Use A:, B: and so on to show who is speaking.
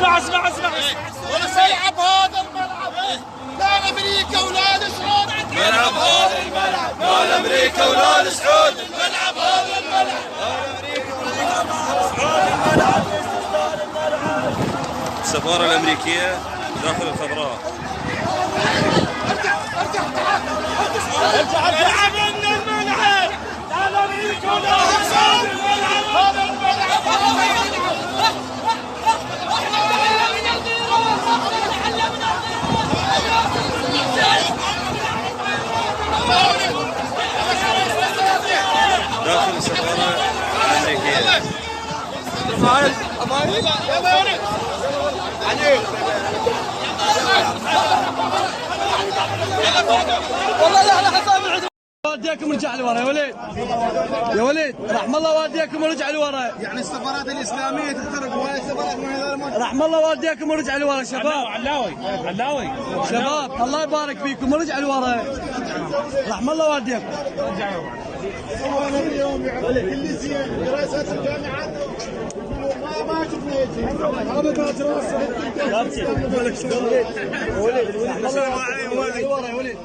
A: اسمع ونلعب هذا الملعب، لا امريكا ولا السعود، نلعب هذا الملعب، لا امريكا ولا السعود، نلعب هذا الملعب،
B: السفارة الأمريكية داخل الخضراء.
A: ارجع العب من الملعب، لا امريكا ولا السعود، نلعب هذا الملعب،
B: داخل السفارة الأمريكية.
C: والله لا حسام العدو والديكم ورجع لورا يا وليد، يا وليد رحم الله والديكم ورجع لورا.
D: يعني السفارات الاسلاميه تخترق ولا السفارات من هذا المنطقه.
C: رحم الله والديكم ورجع لورا شباب.
A: علاوي
C: شباب الله يبارك فيكم ورجع لورا. رحم الله والديكم.
D: وانا اليوم يعطي كل زين دراسات الجامعات ما شفنا هذا دراسه.
C: وليد وليد وليد